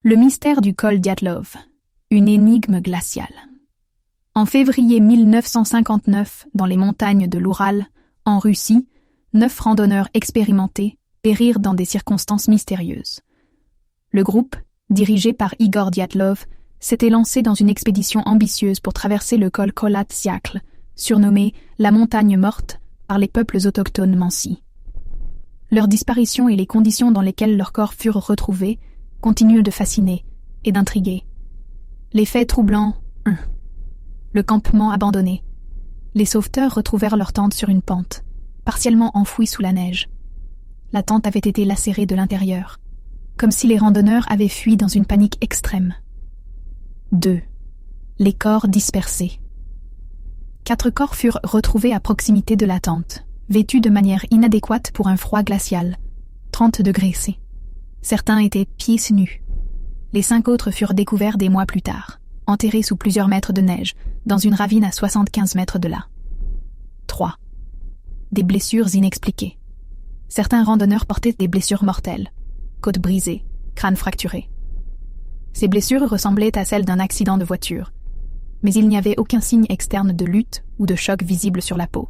Le mystère du col Dyatlov, une énigme glaciale. En février 1959, dans les montagnes de l'Oural, en Russie, 9 randonneurs expérimentés périrent dans des circonstances mystérieuses. Le groupe, dirigé par Igor Dyatlov, s'était lancé dans une expédition ambitieuse pour traverser le col Kholat-Syakhl, surnommé la montagne morte par les peuples autochtones Mansi. Leur disparition et les conditions dans lesquelles leurs corps furent retrouvés continuent de fasciner et d'intriguer. Les faits troublants 1. Le campement abandonné. Les sauveteurs retrouvèrent leur tente sur une pente, partiellement enfouie sous la neige. La tente avait été lacérée de l'intérieur, comme si les randonneurs avaient fui dans une panique extrême. 2. Les corps dispersés. 4 corps furent retrouvés à proximité de la tente, vêtus de manière inadéquate pour un froid glacial, 30 degrés C. Certains étaient pieds nus. Les 5 autres furent découverts des mois plus tard, enterrés sous plusieurs mètres de neige, dans une ravine à 75 mètres de là. 3. Des blessures inexpliquées. Certains randonneurs portaient des blessures mortelles, côtes brisées, crâne fracturé. Ces blessures ressemblaient à celles d'un accident de voiture, mais il n'y avait aucun signe externe de lutte ou de choc visible sur la peau.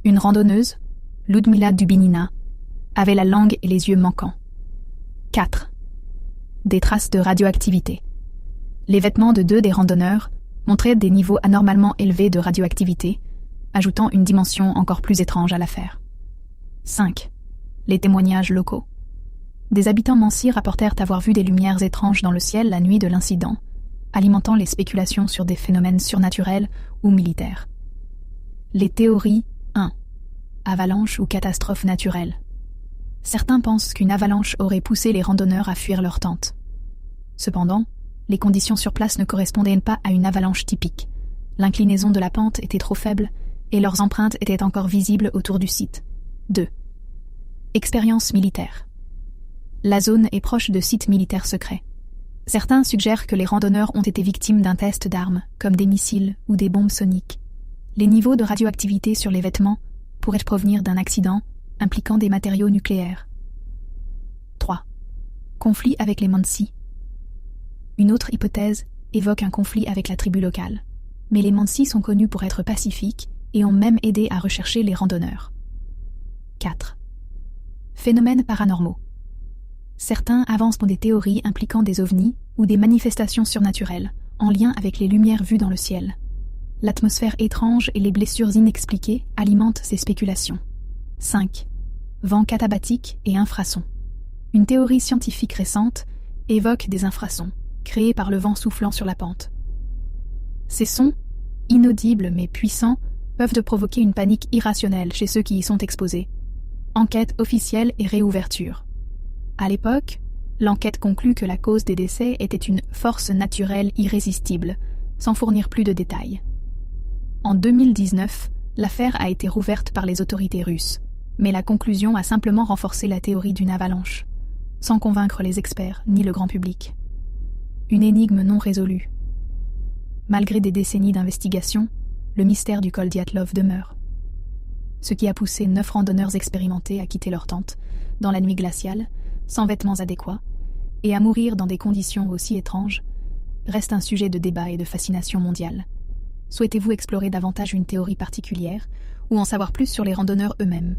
Une randonneuse, Ludmila Dubinina, avait la langue et les yeux manquants. 4. Des traces de radioactivité. Les vêtements de 2 des randonneurs montraient des niveaux anormalement élevés de radioactivité, ajoutant une dimension encore plus étrange à l'affaire. 5. Les témoignages locaux. Des habitants Mansi rapportèrent avoir vu des lumières étranges dans le ciel la nuit de l'incident, alimentant les spéculations sur des phénomènes surnaturels ou militaires. Les théories 1. Avalanche ou catastrophe naturelle. Certains pensent qu'une avalanche aurait poussé les randonneurs à fuir leur tente. Cependant, les conditions sur place ne correspondaient pas à une avalanche typique. L'inclinaison de la pente était trop faible et leurs empreintes étaient encore visibles autour du site. 2. Expérience militaire. La zone est proche de sites militaires secrets. Certains suggèrent que les randonneurs ont été victimes d'un test d'armes, comme des missiles ou des bombes soniques. Les niveaux de radioactivité sur les vêtements pourraient provenir d'un accident impliquant des matériaux nucléaires. 3. Conflit avec les Mansi. Une autre hypothèse évoque un conflit avec la tribu locale, mais les Mansi sont connus pour être pacifiques et ont même aidé à rechercher les randonneurs. 4. Phénomènes paranormaux. Certains avancent des théories impliquant des ovnis ou des manifestations surnaturelles, en lien avec les lumières vues dans le ciel. L'atmosphère étrange et les blessures inexpliquées alimentent ces spéculations. 5. Vents catabatiques et infrasons. Une théorie scientifique récente évoque des infrasons, créés par le vent soufflant sur la pente. Ces sons, inaudibles mais puissants, peuvent provoquer une panique irrationnelle chez ceux qui y sont exposés. Enquête officielle et réouverture. À l'époque, l'enquête conclut que la cause des décès était une force naturelle irrésistible, sans fournir plus de détails. En 2019, l'affaire a été rouverte par les autorités russes, mais la conclusion a simplement renforcé la théorie d'une avalanche, sans convaincre les experts ni le grand public. Une énigme non résolue. Malgré des décennies d'investigation, le mystère du col Dyatlov demeure. Ce qui a poussé 9 randonneurs expérimentés à quitter leur tente, dans la nuit glaciale, sans vêtements adéquats, et à mourir dans des conditions aussi étranges, reste un sujet de débat et de fascination mondiale. Souhaitez-vous explorer davantage une théorie particulière, ou en savoir plus sur les randonneurs eux-mêmes ?